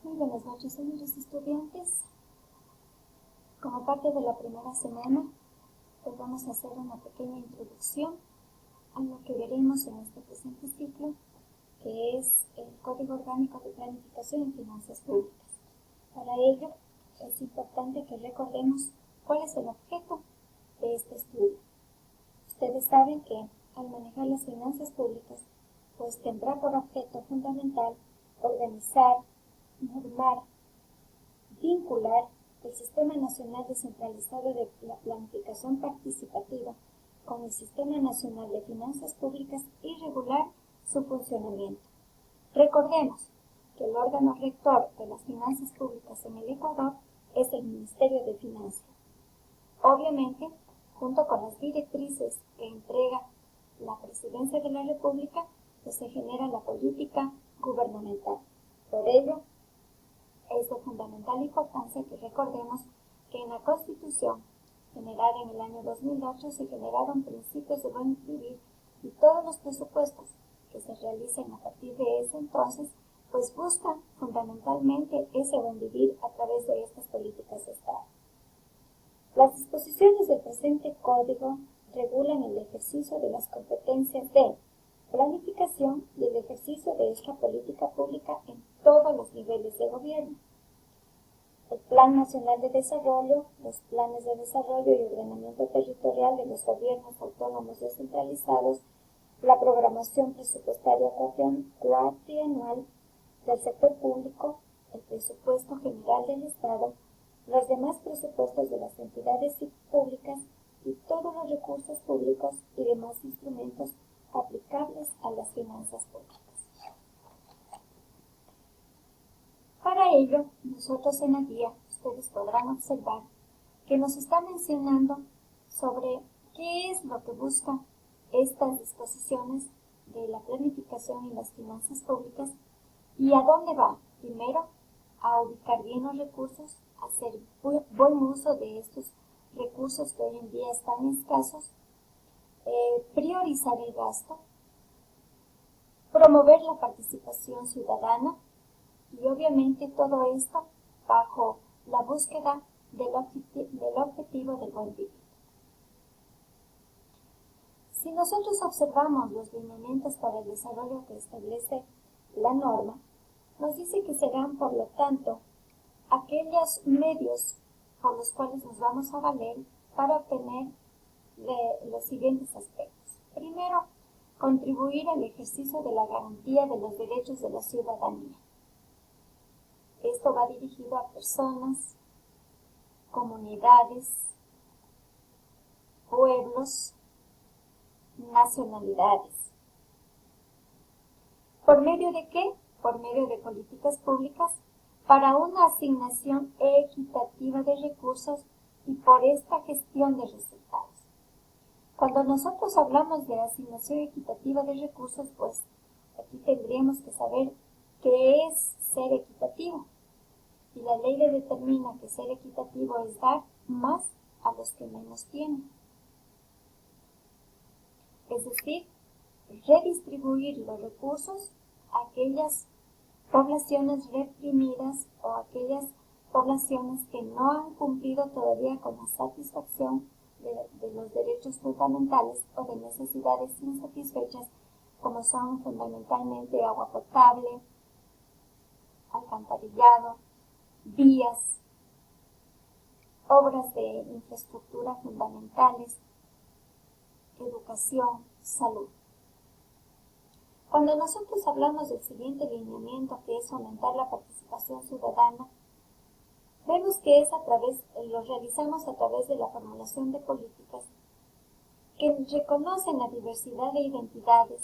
Muy buenas noches, señores estudiantes. Como parte de la primera semana, pues vamos a hacer una pequeña introducción a lo que veremos en este presente ciclo, que es el Código Orgánico de Planificación y Finanzas Públicas. Para ello, es importante que recordemos cuál es el objeto de este estudio. Ustedes saben que al manejar las finanzas públicas, pues tendrá por objeto fundamental organizar, normar, vincular el Sistema Nacional Descentralizado de la Planificación Participativa con el Sistema Nacional de Finanzas Públicas y regular su funcionamiento. Recordemos que el órgano rector de las finanzas públicas en el Ecuador es el Ministerio de Finanzas. Obviamente, junto con las directrices que entrega la Presidencia de la República, pues se genera la política gubernamental. Por ello, es de fundamental importancia que recordemos que en la Constitución, generada en el año 2008, se generaron principios de buen vivir y todos los presupuestos que se realicen a partir de ese entonces, pues buscan fundamentalmente ese buen vivir a través de estas políticas de Estado. Las disposiciones del presente código regulan el ejercicio de las competencias de planificación y el ejercicio de esta política pública en todos los niveles de gobierno. El Plan Nacional de Desarrollo, los planes de desarrollo y ordenamiento territorial de los gobiernos autónomos descentralizados, la programación presupuestaria cuatrianual del sector público, el presupuesto general del Estado, los demás presupuestos de las entidades públicas y todos los recursos públicos y demás instrumentos aplicables a las finanzas públicas. Para ello, nosotros en la guía, ustedes podrán observar que nos está mencionando sobre qué es lo que buscan estas disposiciones de la planificación y las finanzas públicas y a dónde va. Primero, a ubicar bien los recursos, hacer buen uso de estos recursos que hoy en día están escasos, priorizar el gasto, promover la participación ciudadana y obviamente todo esto bajo la búsqueda del objetivo del buen vivir. Si nosotros observamos los lineamientos para el desarrollo que establece la norma, nos dice que serán, por lo tanto, aquellos medios por los cuales nos vamos a valer para obtener los siguientes aspectos. Primero, contribuir al ejercicio de la garantía de los derechos de la ciudadanía. Esto va dirigido a personas, comunidades, pueblos, nacionalidades. ¿Por medio de qué? Por medio de políticas públicas para una asignación equitativa de recursos y por esta gestión de resultados. Cuando nosotros hablamos de asignación equitativa de recursos, pues aquí tendríamos que saber qué es ser equitativo. Y la ley le determina que ser equitativo es dar más a los que menos tienen. Es decir, redistribuir los recursos a aquellas poblaciones reprimidas o aquellas poblaciones que no han cumplido todavía con la satisfacción de los derechos fundamentales o de necesidades insatisfechas, como son fundamentalmente agua potable, alcantarillado, vías, obras de infraestructura fundamentales, educación, salud. Cuando nosotros hablamos del siguiente lineamiento, que es aumentar la participación ciudadana, vemos que lo realizamos a través de la formulación de políticas que reconocen la diversidad de identidades,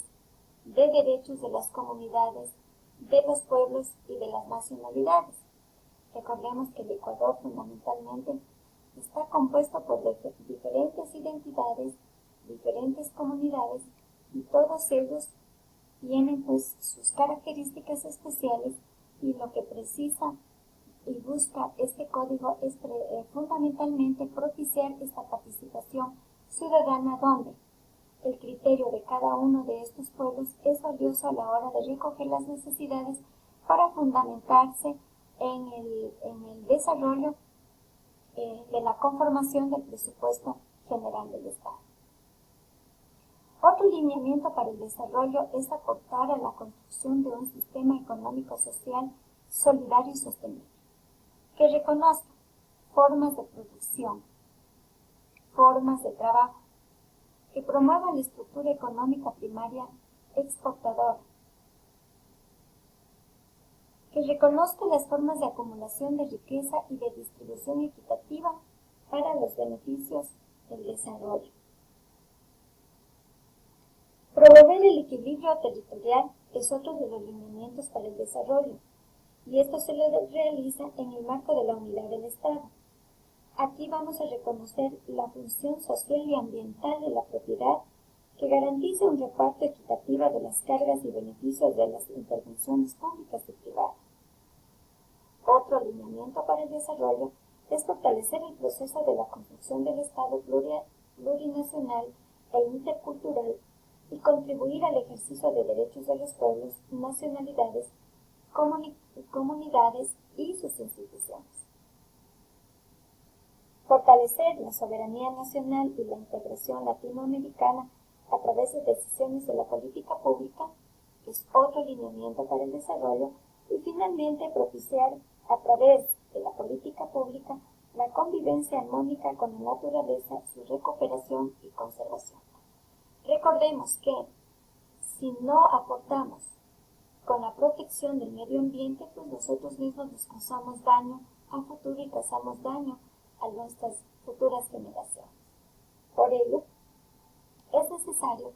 de derechos de las comunidades, de los pueblos y de las nacionalidades. Recordemos que el Ecuador fundamentalmente está compuesto por diferentes identidades, diferentes comunidades y todos ellos tienen pues sus características especiales y lo que precisa y busca este código es fundamentalmente propiciar esta participación ciudadana donde el criterio de cada uno de estos pueblos es valioso a la hora de recoger las necesidades para fundamentarse en el desarrollo de la conformación del presupuesto general del Estado. Otro lineamiento para el desarrollo es aportar a la construcción de un sistema económico-social solidario y sostenible, que reconozca formas de producción, formas de trabajo, que promueva la estructura económica primaria exportadora, que reconozca las formas de acumulación de riqueza y de distribución equitativa para los beneficios del desarrollo. Promover el equilibrio territorial es otro de los lineamientos para el desarrollo, y esto se realiza en el marco de la unidad del Estado. Aquí vamos a reconocer la función social y ambiental de la propiedad que garantice un reparto equitativo de las cargas y beneficios de las intervenciones públicas y privadas. Otro alineamiento para el desarrollo es fortalecer el proceso de la construcción del Estado plurinacional e intercultural y contribuir al ejercicio de derechos de los pueblos, nacionalidades, comunidades y sus instituciones. Fortalecer la soberanía nacional y la integración latinoamericana a través de decisiones de la política pública es otro lineamiento para el desarrollo, y finalmente propiciar a través de la política pública la convivencia armónica con la naturaleza, su recuperación y conservación. Recordemos que si no aportamos con la protección del medio ambiente, pues nosotros mismos nos causamos daño a futuro y causamos daño a nuestras futuras generaciones. Por ello, es necesario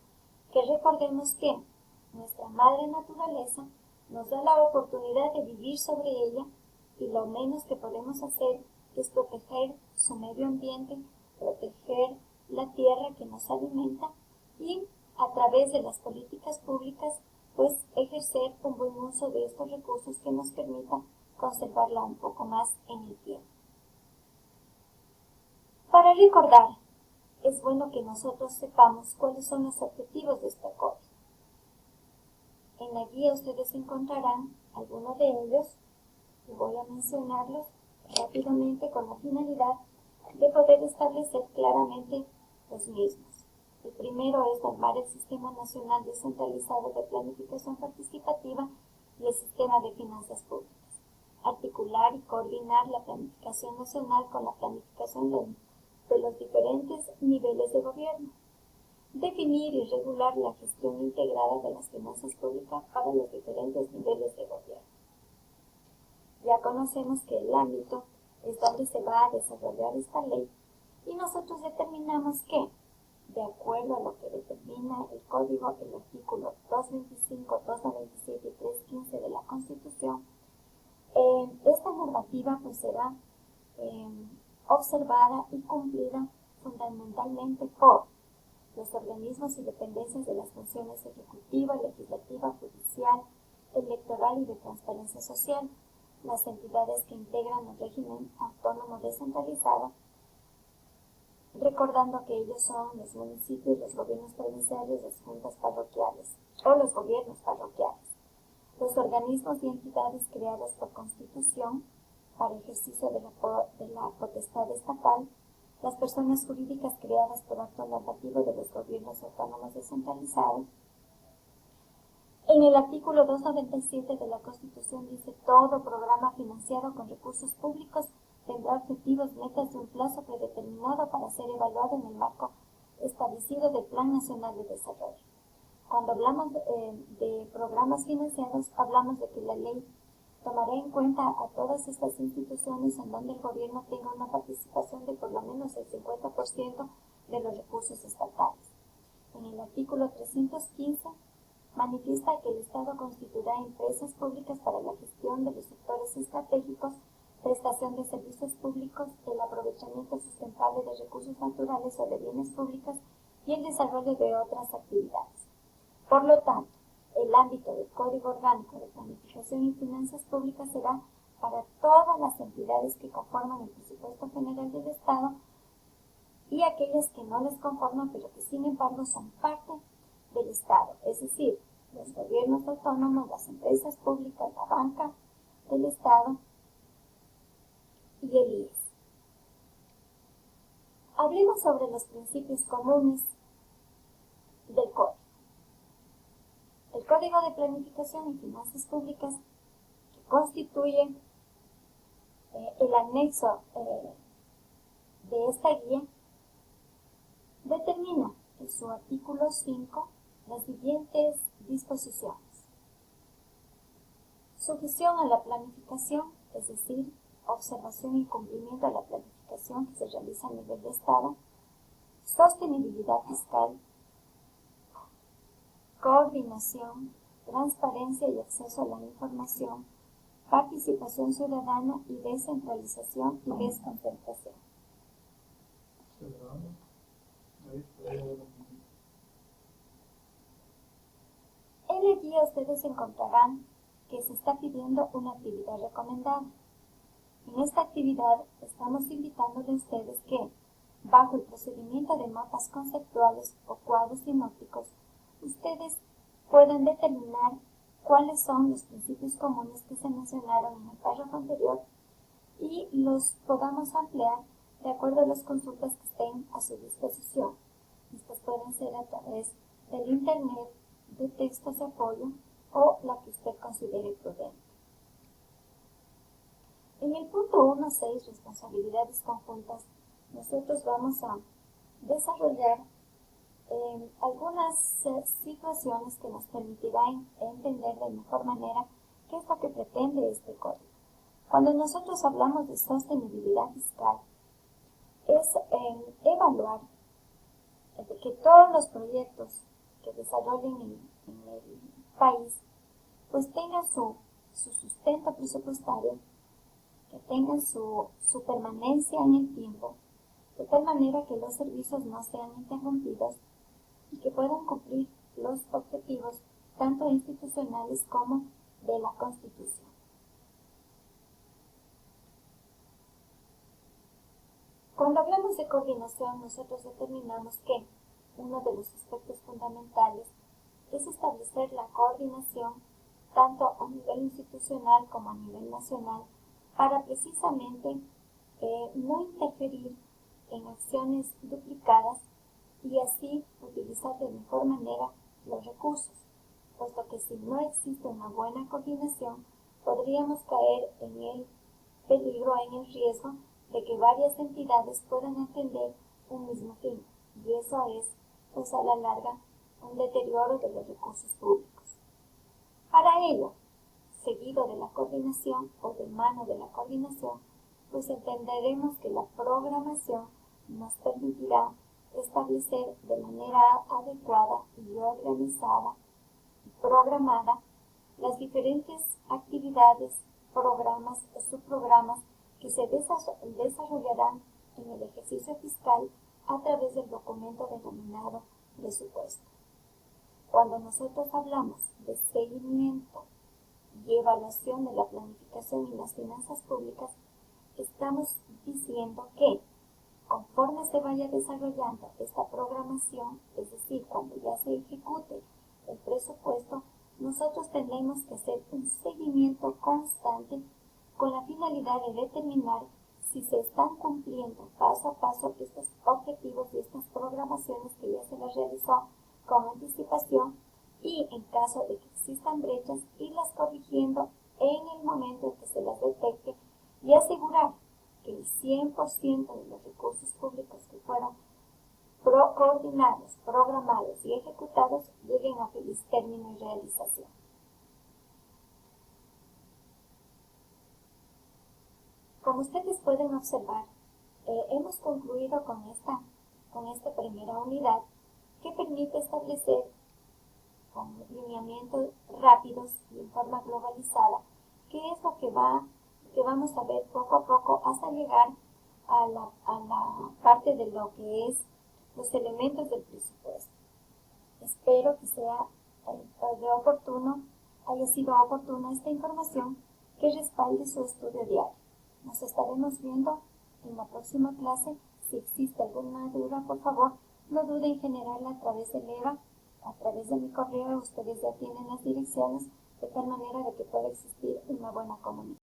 que recordemos que nuestra madre naturaleza nos da la oportunidad de vivir sobre ella, y lo menos que podemos hacer es proteger su medio ambiente, proteger la tierra que nos alimenta y a través de las políticas públicas pues ejercer un buen uso de estos recursos que nos permitan conservarla un poco más en el tiempo. Para recordar, es bueno que nosotros sepamos cuáles son los objetivos de este acuerdo. En la guía ustedes encontrarán algunos de ellos y voy a mencionarlos rápidamente con la finalidad de poder establecer claramente los mismos. El primero es normar el Sistema Nacional Descentralizado de Planificación Participativa y el Sistema de Finanzas Públicas. Articular y coordinar la planificación nacional con la planificación de los diferentes niveles de gobierno. Definir y regular la gestión integrada de las finanzas públicas para los diferentes niveles de gobierno. Ya conocemos que el ámbito es donde se va a desarrollar esta ley, y nosotros determinamos que, de acuerdo a lo que determina el Código, el artículo 225, 297 y 315 de la Constitución, esta normativa pues será observada y cumplida fundamentalmente por los organismos y dependencias de las funciones ejecutiva, legislativa, judicial, electoral y de transparencia social, las entidades que integran el régimen autónomo descentralizado, recordando que ellos son los municipios, los gobiernos provinciales, las juntas parroquiales o los gobiernos parroquiales, los organismos y entidades creados por Constitución para ejercicio de la potestad estatal, las personas jurídicas creadas por acto normativo de los gobiernos autónomos descentralizados. En el artículo 297 de la Constitución dice: todo programa financiado con recursos públicos tendrá objetivos, metas de un plazo predeterminado para ser evaluado en el marco establecido del Plan Nacional de Desarrollo. Cuando hablamos de programas financiados, hablamos de que la ley tomará en cuenta a todas estas instituciones en donde el gobierno tenga una participación de por lo menos el 50% de los recursos estatales. En el artículo 315 manifiesta que el Estado constituirá empresas públicas para la gestión de los sectores estratégicos, prestación de servicios públicos, el aprovechamiento sustentable de recursos naturales o de bienes públicos y el desarrollo de otras actividades. Por lo tanto, el ámbito del Código Orgánico de Planificación y Finanzas Públicas será para todas las entidades que conforman el presupuesto general del Estado y aquellas que no les conforman, pero que sin embargo son parte del Estado, es decir, los gobiernos autónomos, las empresas públicas, la banca del Estado y el IES. Hablemos sobre los principios comunes del código. El Código de Planificación y Finanzas Públicas, que constituye el anexo de esta guía, determina en su artículo 5 las siguientes disposiciones. Sujeción a la planificación, es decir, observación y cumplimiento de la planificación que se realiza a nivel de Estado. Sostenibilidad fiscal, coordinación, transparencia y acceso a la información, participación ciudadana y descentralización y desconcentración. En la guía ustedes encontrarán que se está pidiendo una actividad recomendada. En esta actividad estamos invitándole a ustedes que, bajo el procedimiento de mapas conceptuales o cuadros sinópticos, ustedes pueden determinar cuáles son los principios comunes que se mencionaron en el párrafo anterior y los podamos ampliar de acuerdo a las consultas que estén a su disposición. Estas pueden ser a través del internet, de textos de apoyo o la que usted considere prudente. En el punto 1.6, responsabilidades conjuntas, nosotros vamos a desarrollar algunas situaciones que nos permitirán entender de mejor manera qué es lo que pretende este código. Cuando nosotros hablamos de sostenibilidad fiscal, es evaluar que todos los proyectos que desarrollen en el país pues tengan su sustento presupuestario, que tengan su permanencia en el tiempo, de tal manera que los servicios no sean interrumpidos y que puedan cumplir los objetivos tanto institucionales como de la Constitución. Cuando hablamos de coordinación, nosotros determinamos que uno de los aspectos fundamentales es establecer la coordinación tanto a nivel institucional como a nivel nacional para precisamente no interferir en acciones duplicadas y así utilizar de mejor manera los recursos, puesto que si no existe una buena coordinación, podríamos caer en el peligro, en el riesgo de que varias entidades puedan atender un mismo fin, y eso es, pues a la larga, un deterioro de los recursos públicos. Para ello, seguido de la coordinación o de mano de la coordinación, pues entenderemos que la programación nos permitirá establecer de manera adecuada y organizada y programada las diferentes actividades, programas o subprogramas que se desarrollarán en el ejercicio fiscal a través del documento denominado presupuesto. Cuando nosotros hablamos de seguimiento y evaluación de la planificación y las finanzas públicas, estamos diciendo que conforme se vaya desarrollando esta programación, es decir, cuando ya se ejecute el presupuesto, nosotros tenemos que hacer un seguimiento constante con la finalidad de determinar si se están cumpliendo paso a paso estos objetivos y estas programaciones que ya se las realizó con anticipación y en caso de que existan brechas, irlas corrigiendo en el momento en que se las detecte y asegurar que el 100% de los recursos públicos que fueron coordinados, programados y ejecutados lleguen a feliz término y realización. Como ustedes pueden observar, hemos concluido con esta primera unidad que permite establecer con lineamientos rápidos y en forma globalizada qué es lo que vamos a ver poco a poco hasta llegar a la parte de lo que es los elementos del presupuesto. Espero que haya sido oportuna esta información que respalde su estudio diario. Nos estaremos viendo en la próxima clase. Si existe alguna duda, por favor, no duden en generarla a través del EVA, a través de mi correo. Ustedes ya tienen las direcciones, de tal manera de que pueda existir una buena comunicación.